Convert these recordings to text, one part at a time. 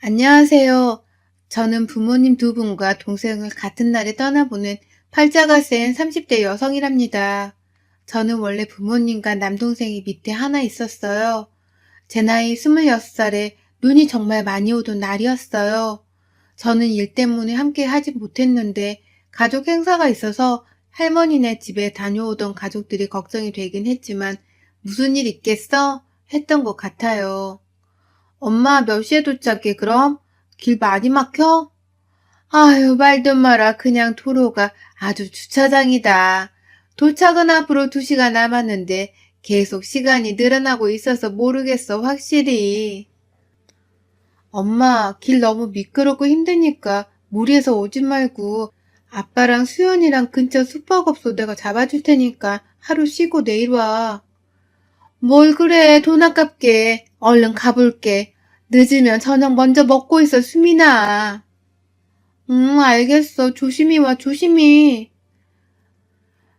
안녕하세요. 저는 부모님 두 분과 동생을 같은 날에 떠나보낸 팔자가 센 30대 여성이랍니다. 저는 원래 부모님과 남동생이 밑에 하나 있었어요. 제 나이 26살에 눈이 정말 많이 오던 날이었어요. 저는 일 때문에 함께 하지 못했는데 가족 행사가 있어서 할머니네 집에 다녀오던 가족들이 걱정이 되긴 했지만 무슨 일 있겠어? 했던 것 같아요. 엄마 몇 시에 도착해 그럼? 길 많이 막혀? 아유 말도 마라 그냥 도로가 아주 주차장이다. 도착은 앞으로 2시간 남았는데 계속 시간이 늘어나고 있어서 모르겠어 확실히. 엄마 길 너무 미끄럽고 힘드니까 무리해서 오지 말고 아빠랑 수연이랑 근처 숙박업소 내가 잡아줄 테니까 하루 쉬고 내일 와. 뭘 그래 돈 아깝게 얼른 가볼게. 늦으면 저녁 먼저 먹고 있어 수민아. 응 알겠어 조심히 와 조심히.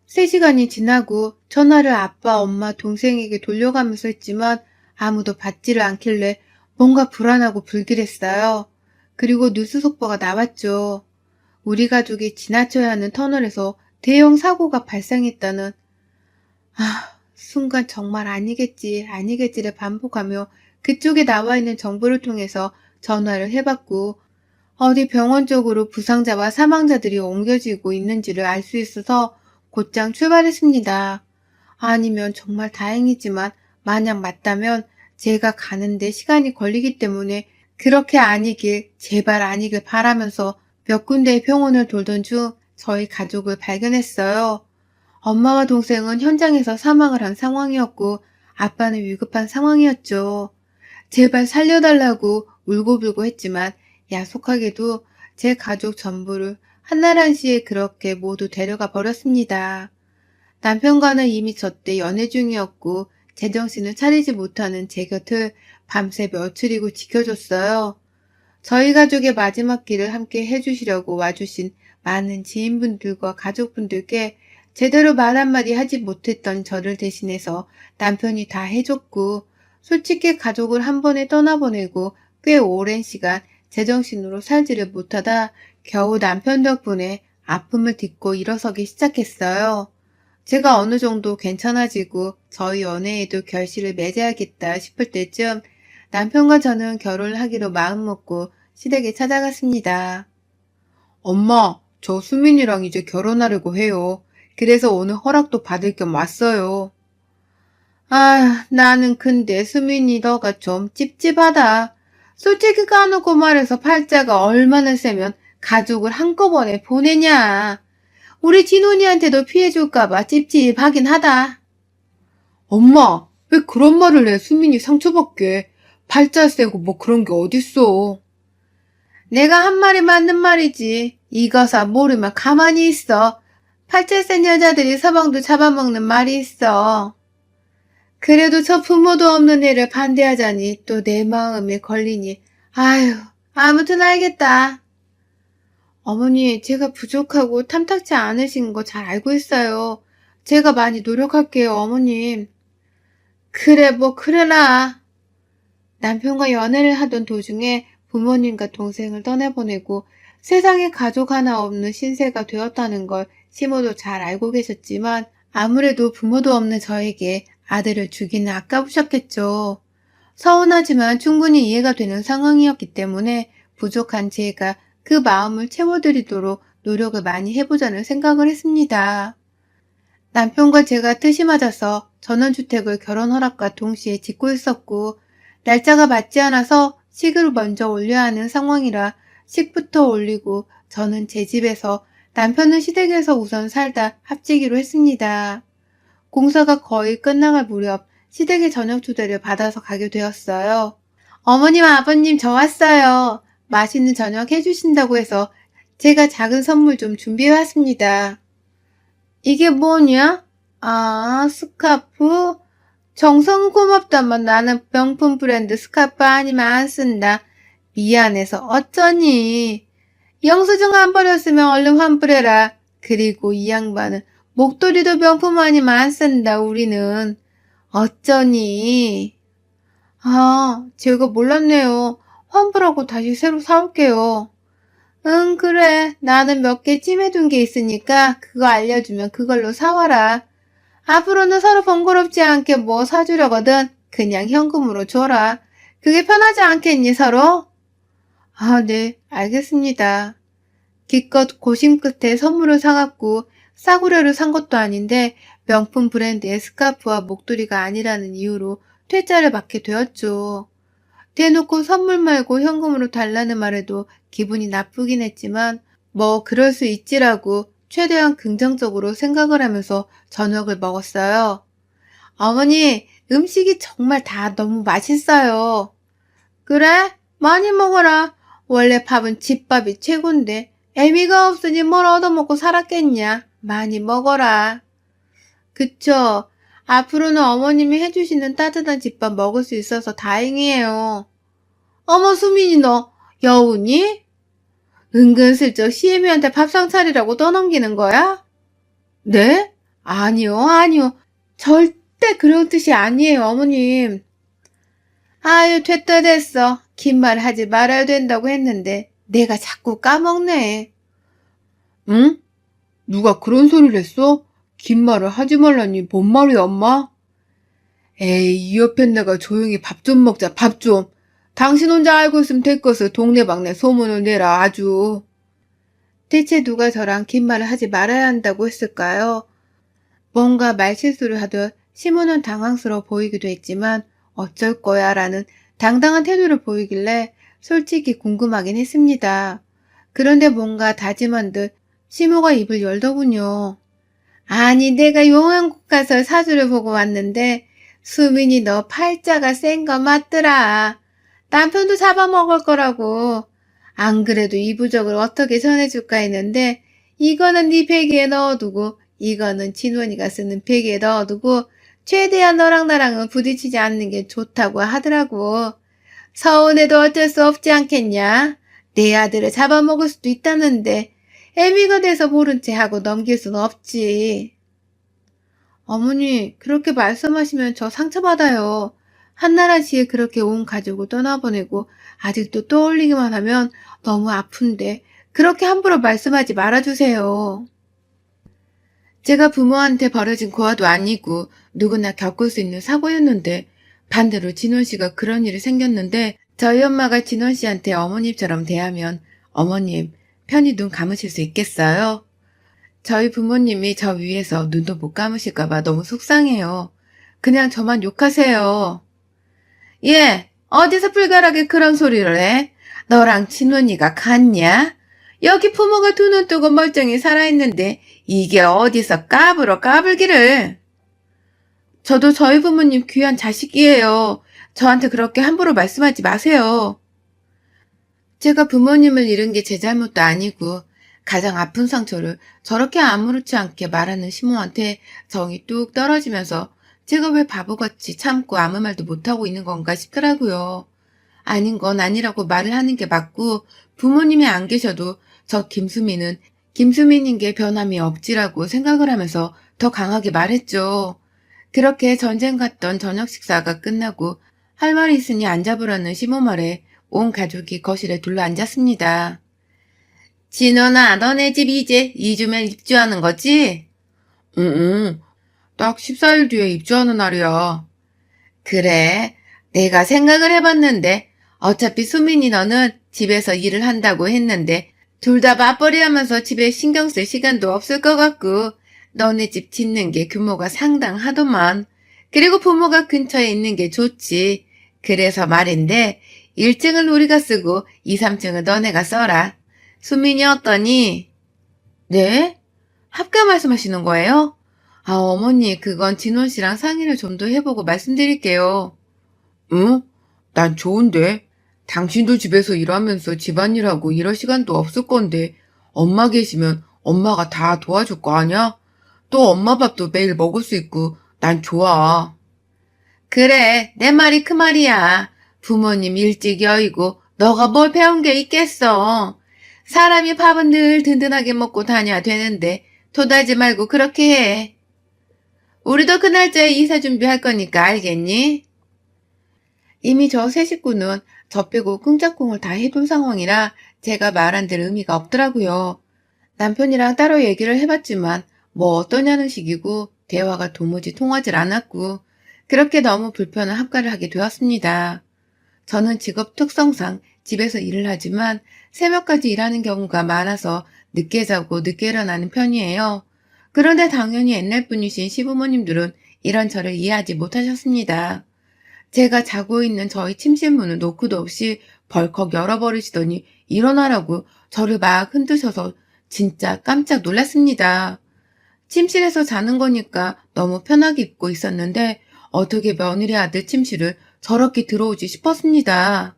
3시간이 지나고 전화를 아빠 엄마 동생에게 돌려가면서 했지만 아무도 받지를 않길래 뭔가 불안하고 불길했어요. 그리고 뉴스 속보가 나왔죠. 우리 가족이 지나쳐야 하는 터널에서 대형 사고가 발생했다는. 순간 정말 아니겠지, 아니겠지를 반복하며 그쪽에 나와 있는 정보를 통해서 전화를 해봤고, 어디 병원 쪽으로 부상자와 사망자들이 옮겨지고 있는지를 알 수 있어서 곧장 출발했습니다. 아니면 정말 다행이지만 만약 맞다면 제가 가는데 시간이 걸리기 때문에 그렇게 아니길, 제발 아니길 바라면서 몇 군데의 병원을 돌던 중 저희 가족을 발견했어요. 엄마와 동생은 현장에서 사망을 한 상황이었고 아빠는 위급한 상황이었죠. 제발 살려달라고 울고불고 했지만 야속하게도 제 가족 전부를 한나라시에 그렇게 모두 데려가 버렸습니다. 남편과는 이미 저때 연애 중이었고 제정신을 차리지 못하는 제 곁을 밤새 며칠이고 지켜줬어요. 저희 가족의 마지막 길을 함께 해주시려고 와주신 많은 지인분들과 가족분들께 제대로 말 한마디 하지 못했던 저를 대신해서 남편이 다 해줬고, 솔직히 가족을 한 번에 떠나보내고 꽤 오랜 시간 제정신으로 살지를 못하다 겨우 남편 덕분에 아픔을 딛고 일어서기 시작했어요. 제가 어느 정도 괜찮아지고 저희 연애에도 결실을 맺어야겠다 싶을 때쯤 남편과 저는 결혼을 하기로 마음먹고 시댁에 찾아갔습니다. 엄마, 저 수민이랑 이제 결혼하려고 해요. 그래서 오늘 허락도 받을 겸 왔어요. 나는 근데 수민이 너가 좀 찝찝하다. 솔직히 까놓고 말해서 팔자가 얼마나 세면 가족을 한꺼번에 보내냐. 우리 진훈이한테도 피해줄까봐 찝찝하긴 하다. 엄마, 왜 그런 말을 해? 수민이 상처받게. 팔자 세고 뭐 그런 게 어딨어. 내가 한 말이 맞는 말이지. 이거사 모르면 가만히 있어. 팔자 센 여자들이 서방도 잡아먹는 말이 있어. 그래도 저 부모도 없는 애를 반대하자니 또 내 마음에 걸리니. 아휴, 아무튼 알겠다. 어머니, 제가 부족하고 탐탁지 않으신 거 잘 알고 있어요. 제가 많이 노력할게요, 어머님. 그래, 뭐 그래라. 남편과 연애를 하던 도중에 부모님과 동생을 떠나보내고 세상에 가족 하나 없는 신세가 되었다는 걸 시모도 잘 알고 계셨지만 아무래도 부모도 없는 저에게 아들을 주기는 아까우셨겠죠. 서운하지만 충분히 이해가 되는 상황이었기 때문에 부족한 제가 그 마음을 채워드리도록 노력을 많이 해보자는 생각을 했습니다. 남편과 제가 뜻이 맞아서 전원주택을 결혼 허락과 동시에 짓고 있었고 날짜가 맞지 않아서 식을 먼저 올려야 하는 상황이라 식부터 올리고 저는 제 집에서 남편은 시댁에서 우선 살다 합치기로 했습니다. 공사가 거의 끝나갈 무렵 시댁의 저녁 초대를 받아서 가게 되었어요. 어머님, 아버님, 저 왔어요. 맛있는 저녁 해주신다고 해서 제가 작은 선물 좀 준비해왔습니다. 이게 뭐냐? 스카프? 정성은 고맙다만 나는 명품 브랜드 스카프 아니면 안 쓴다. 미안해서 어쩌니? 영수증 안 버렸으면 얼른 환불해라. 그리고 이 양반은 목도리도 명품 아니면 안 쓴다 우리는. 어쩌니? 제가 몰랐네요. 환불하고 다시 새로 사올게요. 응, 그래. 나는 몇 개 찜해둔 게 있으니까 그거 알려주면 그걸로 사와라. 앞으로는 서로 번거롭지 않게 뭐 사주려거든 그냥 현금으로 줘라. 그게 편하지 않겠니, 서로? 아, 네, 알겠습니다. 기껏 고심 끝에 선물을 사갖고 싸구려를 산 것도 아닌데 명품 브랜드의 스카프와 목도리가 아니라는 이유로 퇴짜를 받게 되었죠. 대놓고 선물 말고 현금으로 달라는 말에도 기분이 나쁘긴 했지만 뭐 그럴 수 있지라고 최대한 긍정적으로 생각을 하면서 저녁을 먹었어요. 어머니, 음식이 정말 다 너무 맛있어요. 그래? 많이 먹어라. 원래 밥은 집밥이 최고인데 애미가 없으니 뭘 얻어먹고 살았겠냐. 많이 먹어라. 그쵸? 앞으로는 어머님이 해주시는 따뜻한 집밥 먹을 수 있어서 다행이에요. 어머, 수민이 너 여우니? 은근슬쩍 시애미한테 밥상 차리라고 떠넘기는 거야? 네? 아니요, 아니요. 절대 그런 뜻이 아니에요, 어머님. 아유, 됐다 됐어. 긴 말 하지 말아야 된다고 했는데 내가 자꾸 까먹네. 응? 누가 그런 소리를 했어? 긴 말을 하지 말라니 뭔 말이야, 엄마? 에이, 이 옆에 내가 조용히 밥 좀 먹자, 밥 좀. 당신 혼자 알고 있으면 될 것을 동네방네 소문을 내라, 아주. 대체 누가 저랑 긴 말을 하지 말아야 한다고 했을까요? 뭔가 말실수를 하듯 시모는 당황스러워 보이기도 했지만 어쩔 거야 라는 당당한 태도를 보이길래 솔직히 궁금하긴 했습니다. 그런데 뭔가 다짐한 듯 시모가 입을 열더군요. 아니, 내가 용한국 가서 사주를 보고 왔는데 수민이 너 팔자가 센 거 맞더라. 남편도 잡아먹을 거라고. 안 그래도 이 부적을 어떻게 전해줄까 했는데 이거는 네 베개에 넣어두고 이거는 진원이가 쓰는 베개에 넣어두고 최대한 너랑 나랑은 부딪히지 않는 게 좋다고 하더라고. 서운해도 어쩔 수 없지 않겠냐? 내 아들을 잡아먹을 수도 있다는데 애미가 돼서 모른 채 하고 넘길 수는 없지. 어머니, 그렇게 말씀하시면 저 상처받아요. 한나라시에 그렇게 온 가족을 떠나보내고 아직도 떠올리기만 하면 너무 아픈데 그렇게 함부로 말씀하지 말아주세요. 제가 부모한테 벌어진 고아도 아니고 누구나 겪을 수 있는 사고였는데 반대로 진원 씨가 그런 일이 생겼는데 저희 엄마가 진원 씨한테 어머님처럼 대하면 어머님 편히 눈 감으실 수 있겠어요? 저희 부모님이 저 위에서 눈도 못 감으실까봐 너무 속상해요. 그냥 저만 욕하세요. 예, 어디서 불가락에 그런 소리를 해? 너랑 친언니가 같냐? 여기 부모가 두 눈 뜨고 멀쩡히 살아있는데 이게 어디서 까불어 까불기를. 저도 저희 부모님 귀한 자식이에요. 저한테 그렇게 함부로 말씀하지 마세요. 제가 부모님을 잃은 게 제 잘못도 아니고 가장 아픈 상처를 저렇게 아무렇지 않게 말하는 시모한테 정이 뚝 떨어지면서 제가 왜 바보같이 참고 아무 말도 못하고 있는 건가 싶더라고요. 아닌 건 아니라고 말을 하는 게 맞고 부모님이 안 계셔도 저 김수민은 김수민인 게 변함이 없지라고 생각을 하면서 더 강하게 말했죠. 그렇게 전쟁 갔던 저녁 식사가 끝나고 할 말이 있으니 앉아보라는 시모 말에 온 가족이 거실에 둘러앉았습니다. 진원아, 너네 집 이제 2주면 입주하는 거지? 응, 딱 14일 뒤에 입주하는 날이야. 그래, 내가 생각을 해봤는데 어차피 수민이 너는 집에서 일을 한다고 했는데 둘 다 맞벌이 하면서 집에 신경 쓸 시간도 없을 것 같고 너네 집 짓는 게 규모가 상당하더만. 그리고 부모가 근처에 있는 게 좋지. 그래서 말인데 1층은 우리가 쓰고 2, 3층은 너네가 써라. 수민이 어떠니? 네? 합가 말씀하시는 거예요? 아, 어머니, 그건 진원 씨랑 상의를 좀 더 해보고 말씀드릴게요. 응? 난 좋은데. 당신도 집에서 일하면서 집안일하고 이럴 시간도 없을 건데 엄마 계시면 엄마가 다 도와줄 거 아냐? 또 엄마 밥도 매일 먹을 수 있고 난 좋아. 그래, 내 말이 그 말이야. 부모님 일찍 여의고 너가 뭘 배운 게 있겠어. 사람이 밥은 늘 든든하게 먹고 다녀야 되는데 토달지 말고 그렇게 해. 우리도 그 날짜에 이사 준비할 거니까 알겠니? 이미 저 세 식구는 저 빼고 꿍짝꿍을 다 해둔 상황이라 제가 말한 데 의미가 없더라고요. 남편이랑 따로 얘기를 해봤지만 뭐 어떠냐는 식이고 대화가 도무지 통하질 않았고 그렇게 너무 불편한 합가를 하게 되었습니다. 저는 직업 특성상 집에서 일을 하지만 새벽까지 일하는 경우가 많아서 늦게 자고 늦게 일어나는 편이에요. 그런데 당연히 옛날 분이신 시부모님들은 이런 저를 이해하지 못하셨습니다. 제가 자고 있는 저희 침실 문을 노크도 없이 벌컥 열어버리시더니 일어나라고 저를 막 흔드셔서 진짜 깜짝 놀랐습니다. 침실에서 자는 거니까 너무 편하게 입고 있었는데 어떻게 며느리 아들 침실을 저렇게 들어오지 싶었습니다.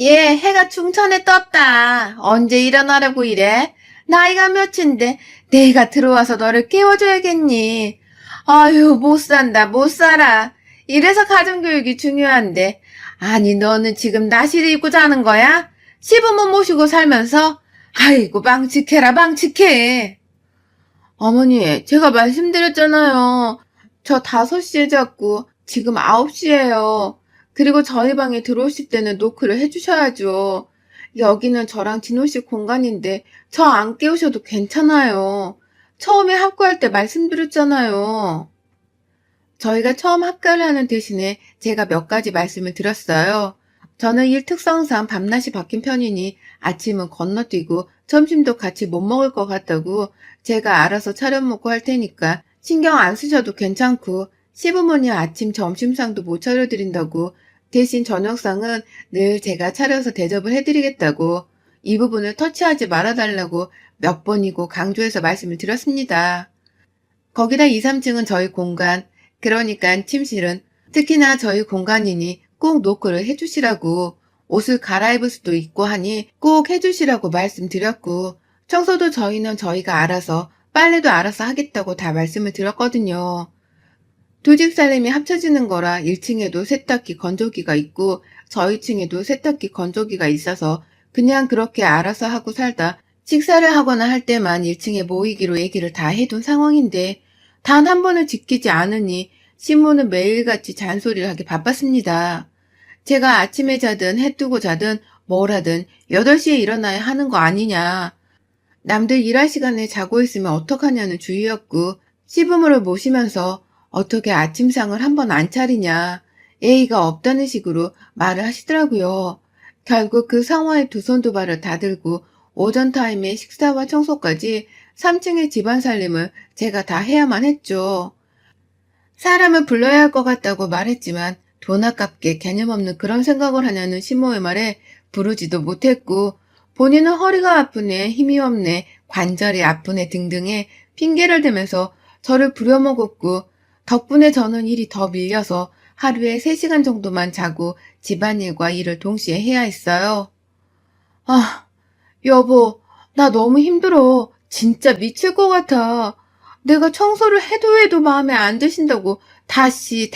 얘, 해가 중천에 떴다. 언제 일어나라고 이래? 나이가 몇인데 내가 들어와서 너를 깨워줘야겠니? 아유, 못 산다, 못 살아. 이래서 가정교육이 중요한데. 아니, 너는 지금 나시를 입고 자는 거야? 시부모 모시고 살면서? 아이고, 망측해라, 망측해. 어머니, 제가 말씀드렸잖아요. 저 5시에 잤고, 지금 9시예요. 그리고 저희 방에 들어오실 때는 노크를 해주셔야죠. 여기는 저랑 진호 씨 공간인데, 저 안 깨우셔도 괜찮아요. 처음에 합구할 때 말씀드렸잖아요. 저희가 처음 합가를 하는 대신에 제가 몇 가지 말씀을 드렸어요. 저는 일 특성상 밤낮이 바뀐 편이니 아침은 건너뛰고 점심도 같이 못 먹을 것 같다고 제가 알아서 차려 먹고 할 테니까 신경 안 쓰셔도 괜찮고 시부모님 아침 점심상도 못 차려드린다고 대신 저녁상은 늘 제가 차려서 대접을 해드리겠다고 이 부분을 터치하지 말아달라고 몇 번이고 강조해서 말씀을 드렸습니다. 거기다 2, 3층은 저희 공간, 그러니까 침실은 특히나 저희 공간이니 꼭 노크를 해주시라고 옷을 갈아입을 수도 있고 하니 꼭 해주시라고 말씀드렸고 청소도 저희는 저희가 알아서 빨래도 알아서 하겠다고 다 말씀을 드렸거든요. 두 집 살림이 합쳐지는 거라 1층에도 세탁기 건조기가 있고 저희 층에도 세탁기 건조기가 있어서 그냥 그렇게 알아서 하고 살다 식사를 하거나 할 때만 1층에 모이기로 얘기를 다 해둔 상황인데 단 한 번을 지키지 않으니 신모는 매일같이 잔소리를 하기 바빴습니다. 제가 아침에 자든 해 뜨고 자든 뭘 하든 8시에 일어나야 하는 거 아니냐. 남들 일할 시간에 자고 있으면 어떡하냐는 주의였고 시부모를 모시면서 어떻게 아침상을 한 번 안 차리냐. 예의가 없다는 식으로 말을 하시더라고요. 결국 그 상황에 두 손 두 발을 다 들고 오전 타임에 식사와 청소까지 3층의 집안 살림을 제가 다 해야만 했죠. 사람을 불러야 할 것 같다고 말했지만 돈 아깝게 개념 없는 그런 생각을 하냐는 신모의 말에 부르지도 못했고 본인은 허리가 아프네, 힘이 없네, 관절이 아프네 등등의 핑계를 대면서 저를 부려먹었고 덕분에 저는 일이 더 밀려서 하루에 3시간 정도만 자고 집안일과 일을 동시에 해야 했어요. 아, 여보, 나 너무 힘들어. 진짜 미칠 것 같아. 내가 청소를 해도 마음에 안 드신다고 다시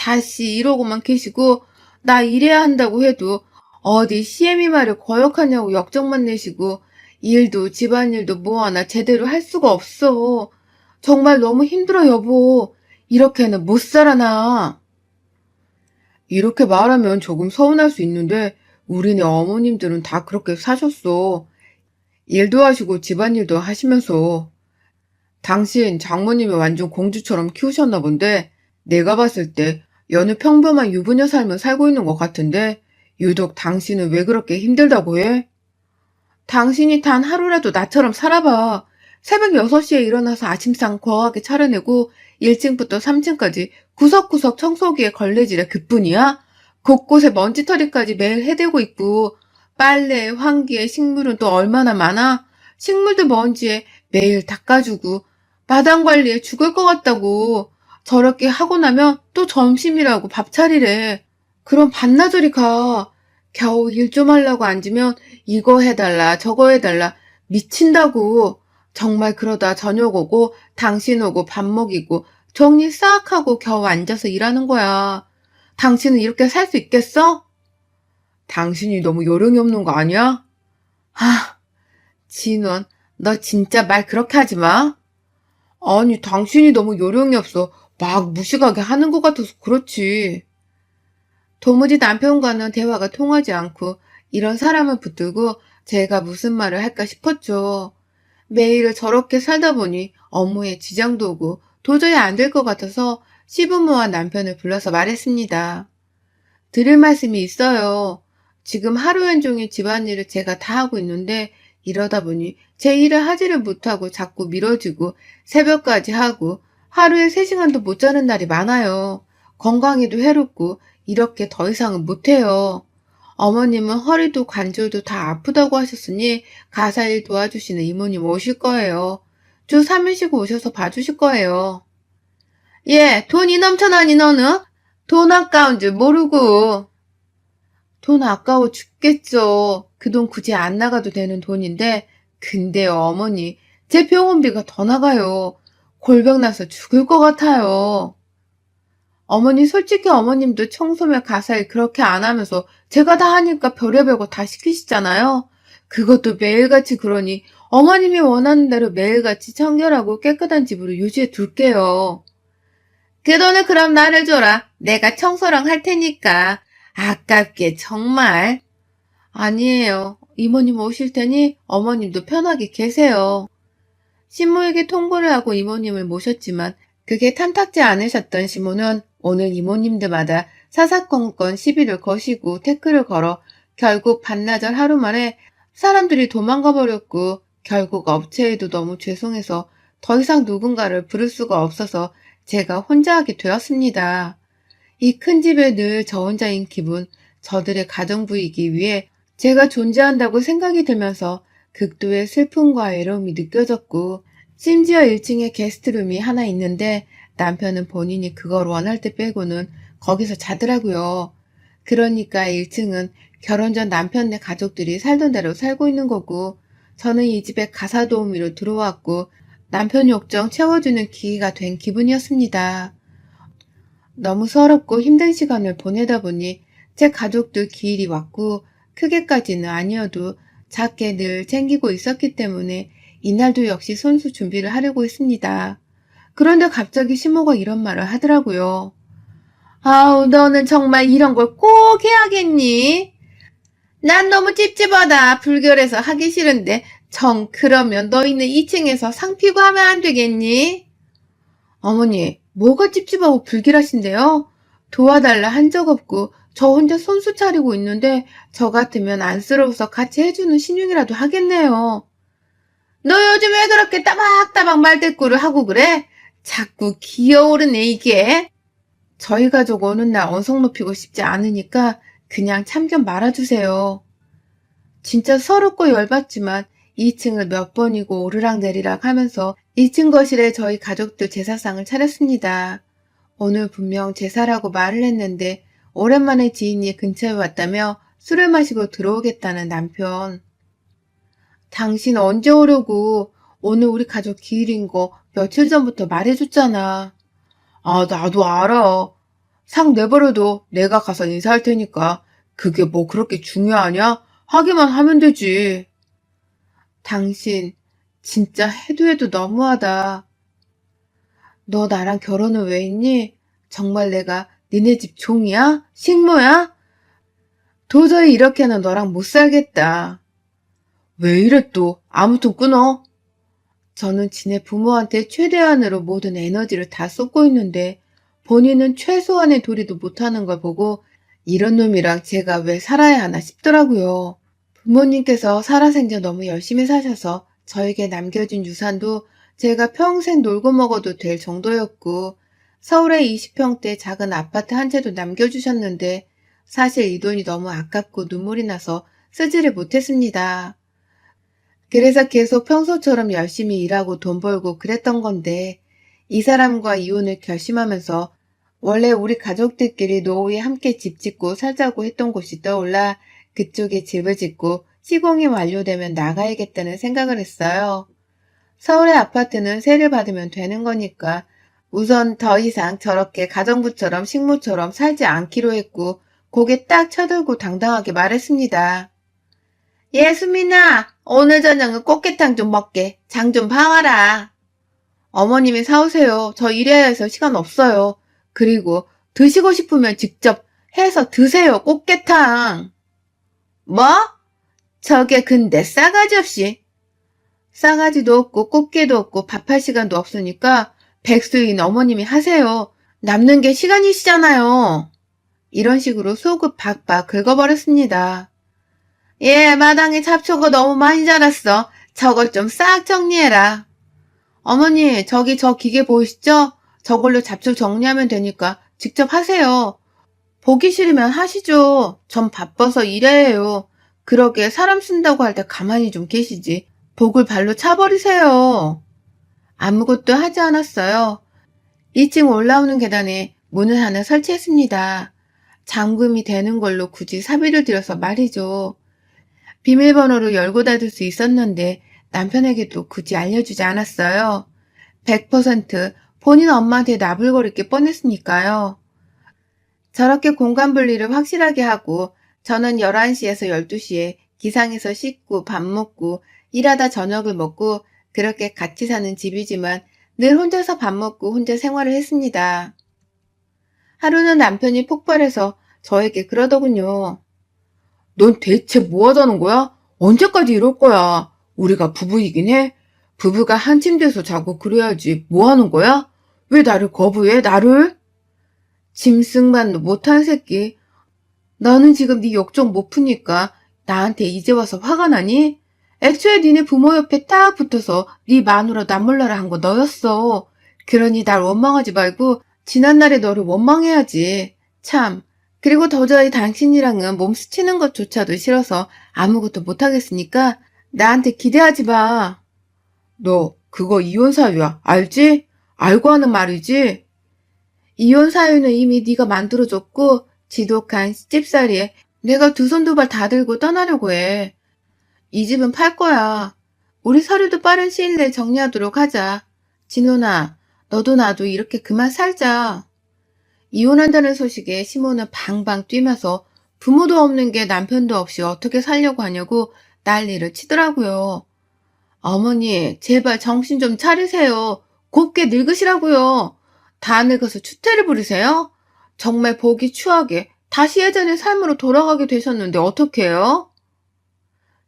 이러고만 계시고 나 일해야 한다고 해도 어디 CM이 말을 거역하냐고 역정만 내시고 일도 집안일도 뭐 하나 제대로 할 수가 없어. 정말 너무 힘들어 여보. 이렇게는 못 살아 나. 이렇게 말하면 조금 서운할 수 있는데 우리네 어머님들은 다 그렇게 사셨어. 일도 하시고 집안일도 하시면서. 당신 장모님이 완전 공주처럼 키우셨나 본데 내가 봤을 때 여느 평범한 유부녀 삶을 살고 있는 것 같은데 유독 당신은 왜 그렇게 힘들다고 해? 당신이 단 하루라도 나처럼 살아봐. 새벽 6시에 일어나서 아침상 거하게 차려내고 1층부터 3층까지 구석구석 청소기에 걸레질에 그뿐이야? 곳곳에 먼지털이까지 매일 해대고 있고 빨래, 환기에 식물은 또 얼마나 많아? 식물도 먼지에 매일 닦아주고 마당 관리에 죽을 것 같다고. 저렇게 하고 나면 또 점심이라고 밥 차리래. 그럼 반나절이 가. 겨우 일 좀 하려고 앉으면 이거 해달라 저거 해달라 미친다고. 정말 그러다 저녁 오고 당신 오고 밥 먹이고 정리 싹 하고 겨우 앉아서 일하는 거야. 당신은 이렇게 살 수 있겠어? 당신이 너무 요령이 없는 거 아니야? 아, 진원, 너 진짜 말 그렇게 하지 마. 아니, 당신이 너무 요령이 없어. 막 무식하게 하는 것 같아서 그렇지. 도무지 남편과는 대화가 통하지 않고 이런 사람을 붙들고 제가 무슨 말을 할까 싶었죠. 매일을 저렇게 살다 보니 업무에 지장도 오고 도저히 안 될 것 같아서 시부모와 남편을 불러서 말했습니다. 드릴 말씀이 있어요. 지금 하루 온종일 집안일을 제가 다 하고 있는데 이러다 보니 제 일을 하지를 못하고 자꾸 미뤄지고 새벽까지 하고 하루에 3시간도 못 자는 날이 많아요. 건강에도 해롭고 이렇게 더 이상은 못해요. 어머님은 허리도 관절도 다 아프다고 하셨으니 가사일 도와주시는 이모님 오실 거예요. 주 3일 쉬고 오셔서 봐주실 거예요. 예, 돈이 넘쳐나니 너는? 돈 아까운 줄 모르고. 돈 아까워 죽겠죠. 그 돈 굳이 안 나가도 되는 돈인데, 근데요, 어머니, 제 병원비가 더 나가요. 골병 나서 죽을 것 같아요. 어머니, 솔직히 어머님도 청소며 가사일 그렇게 안 하면서 제가 다 하니까 별의별 거 다 시키시잖아요. 그것도 매일같이 그러니 어머님이 원하는 대로 매일같이 청결하고 깨끗한 집으로 유지해 둘게요. 그 돈을 그럼 나를 줘라. 내가 청소랑 할 테니까. 아깝게 정말. 아니에요. 이모님 오실 테니 어머님도 편하게 계세요. 신모에게 통보를 하고 이모님을 모셨지만 그게 탐탁지 않으셨던 시모는 오늘 이모님들마다 사사건건 시비를 거시고 태클을 걸어 결국 반나절 하루 만에 사람들이 도망가 버렸고 결국 업체에도 너무 죄송해서 더 이상 누군가를 부를 수가 없어서 제가 혼자 하게 되었습니다. 이 큰 집에 늘 저 혼자인 기분, 저들의 가정부이기 위해 제가 존재한다고 생각이 들면서 극도의 슬픔과 외로움이 느껴졌고 심지어 1층에 게스트룸이 하나 있는데 남편은 본인이 그걸 원할 때 빼고는 거기서 자더라고요. 그러니까 1층은 결혼 전 남편네 가족들이 살던 대로 살고 있는 거고 저는 이 집에 가사 도우미로 들어왔고 남편 욕정 채워주는 기회가 된 기분이었습니다. 너무 서럽고 힘든 시간을 보내다 보니 제 가족들 기일이 왔고 크게까지는 아니어도 작게 늘 챙기고 있었기 때문에 이날도 역시 손수 준비를 하려고 했습니다. 그런데 갑자기 시모가 이런 말을 하더라고요. 아우, 너는 정말 이런 걸 꼭 해야겠니? 난 너무 찝찝하다. 불결해서 하기 싫은데 그러면 너희는 2층에서 상 피고 하면 안 되겠니? 어머니, 뭐가 찝찝하고 불길하신데요? 도와달라 한 적 없고 저 혼자 손수 차리고 있는데 저 같으면 안쓰러워서 같이 해주는 신용이라도 하겠네요. 너 요즘 왜 그렇게 따박따박 말대꾸를 하고 그래? 자꾸 기어오르네 이게. 저희 가족 오는 날 언성 높이고 싶지 않으니까 그냥 참견 말아주세요. 진짜 서럽고 열받지만 2층을 몇 번이고 오르락내리락 하면서 2층 거실에 저희 가족들 제사상을 차렸습니다. 오늘 분명 제사라고 말을 했는데 오랜만에 지인이 근처에 왔다며 술을 마시고 들어오겠다는 남편. 당신 언제 오려고? 오늘 우리 가족 기일인 거 며칠 전부터 말해줬잖아. 아, 나도 알아. 상 내버려둬. 내가 가서 인사할 테니까. 그게 뭐 그렇게 중요하냐? 하기만 하면 되지. 당신 진짜 해도 해도 너무하다. 너 나랑 결혼은 왜 했니? 정말 내가 니네 집 종이야? 식모야? 도저히 이렇게는 너랑 못 살겠다. 왜 이래 또? 아무튼 끊어. 저는 지네 부모한테 최대한으로 모든 에너지를 다 쏟고 있는데 본인은 최소한의 도리도 못하는 걸 보고 이런 놈이랑 제가 왜 살아야 하나 싶더라고요. 부모님께서 살아생전 너무 열심히 사셔서 저에게 남겨준 유산도 제가 평생 놀고 먹어도 될 정도였고 서울의 20평대 작은 아파트 한 채도 남겨주셨는데 사실 이 돈이 너무 아깝고 눈물이 나서 쓰지를 못했습니다. 그래서 계속 평소처럼 열심히 일하고 돈 벌고 그랬던 건데 이 사람과 이혼을 결심하면서 원래 우리 가족들끼리 노후에 함께 집 짓고 살자고 했던 곳이 떠올라 그쪽에 집을 짓고 시공이 완료되면 나가야겠다는 생각을 했어요. 서울의 아파트는 세를 받으면 되는 거니까 우선 더 이상 저렇게 가정부처럼 식모처럼 살지 않기로 했고 고개 딱 쳐들고 당당하게 말했습니다. 예, 수민아, 오늘 저녁은 꽃게탕 좀 먹게. 장 좀 봐와라. 어머님이 사오세요. 저 일해야 해서 시간 없어요. 그리고 드시고 싶으면 직접 해서 드세요, 꽃게탕. 뭐? 저게 근데 싸가지 없이. 싸가지도 없고 꽃게도 없고 밥할 시간도 없으니까 백수인 어머님이 하세요. 남는 게 시간이시잖아요. 이런 식으로 속을 박박 긁어버렸습니다. 예, 마당에 잡초가 너무 많이 자랐어. 저걸 좀 싹 정리해라. 어머니, 저기 저 기계 보이시죠? 저걸로 잡초 정리하면 되니까 직접 하세요. 보기 싫으면 하시죠. 전 바빠서 일해야 해요. 그러게 사람 쓴다고 할 때 가만히 좀 계시지. 복을 발로 차버리세요. 아무것도 하지 않았어요. 2층 올라오는 계단에 문을 하나 설치했습니다. 잠금이 되는 걸로 굳이 사비를 들여서 말이죠. 비밀번호로 열고 닫을 수 있었는데 남편에게도 굳이 알려주지 않았어요. 100% 본인 엄마한테 나불거릴 게 뻔했으니까요. 저렇게 공간 분리를 확실하게 하고 저는 11시에서 12시에 기상해서 씻고 밥 먹고 일하다 저녁을 먹고 그렇게 같이 사는 집이지만 늘 혼자서 밥 먹고 혼자 생활을 했습니다. 하루는 남편이 폭발해서 저에게 그러더군요. 넌 대체 뭐 하자는 거야? 언제까지 이럴 거야? 우리가 부부이긴 해? 부부가 한 침대에서 자고 그래야지. 뭐 하는 거야? 왜 나를 거부해? 나를? 짐승만도 못한 새끼. 너는 지금 네 욕 좀 못 푸니까 나한테 이제 와서 화가 나니? 애초에 니네 부모 옆에 딱 붙어서 네 마누라 남몰라라 한 거 너였어. 그러니 날 원망하지 말고 지난날의 너를 원망해야지. 참. 그리고 도저히 당신이랑은 몸 스치는 것조차도 싫어서 아무것도 못하겠으니까 나한테 기대하지 마. 너 그거 이혼 사유야. 알지? 알고 하는 말이지? 이혼 사유는 이미 네가 만들어줬고 지독한 시집살이에 내가 두 손 두 발 다 들고 떠나려고 해. 이 집은 팔 거야. 우리 서류도 빠른 시일 내에 정리하도록 하자. 진호나, 너도 나도 이렇게 그만 살자. 이혼한다는 소식에 시모는 방방 뛰면서 부모도 없는 게 남편도 없이 어떻게 살려고 하냐고 난리를 치더라고요. 어머니, 제발 정신 좀 차리세요. 곱게 늙으시라고요. 다 늙어서 추태를 부리세요? 정말 보기 추하게 다시 예전의 삶으로 돌아가게 되셨는데 어떡해요?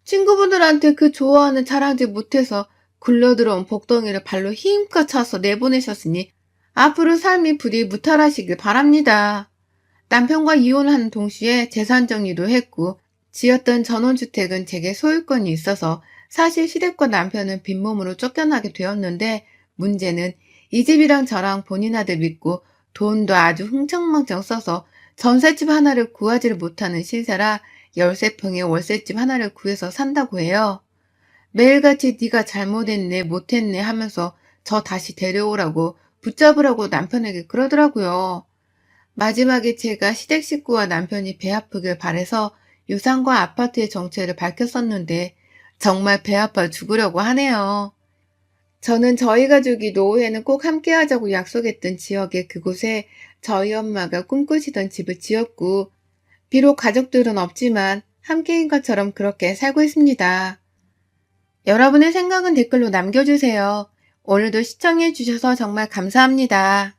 친구분들한테 그 좋아하는 자랑질 못해서 굴러들어온 복덩이를 발로 힘껏 차서 내보내셨으니 앞으로 삶이 부디 무탈하시길 바랍니다. 남편과 이혼하는 동시에 재산 정리도 했고 지었던 전원주택은 제게 소유권이 있어서 사실 시댁과 남편은 빈몸으로 쫓겨나게 되었는데 문제는 이 집이랑 저랑 본인 아들 믿고 돈도 아주 흥청망청 써서 전셋집 하나를 구하지를 못하는 신세라 13평의 월세집 하나를 구해서 산다고 해요. 매일같이 네가 잘못했네 못했네 하면서 저 다시 데려오라고 붙잡으라고 남편에게 그러더라고요. 마지막에 제가 시댁 식구와 남편이 배 아프길 바래서 유상과 아파트의 정체를 밝혔었는데 정말 배 아파 죽으려고 하네요. 저는 저희 가족이 노후에는 꼭 함께 하자고 약속했던 지역의 그곳에 저희 엄마가 꿈꾸시던 집을 지었고 비록 가족들은 없지만 함께인 것처럼 그렇게 살고 있습니다. 여러분의 생각은 댓글로 남겨주세요. 오늘도 시청해주셔서 정말 감사합니다.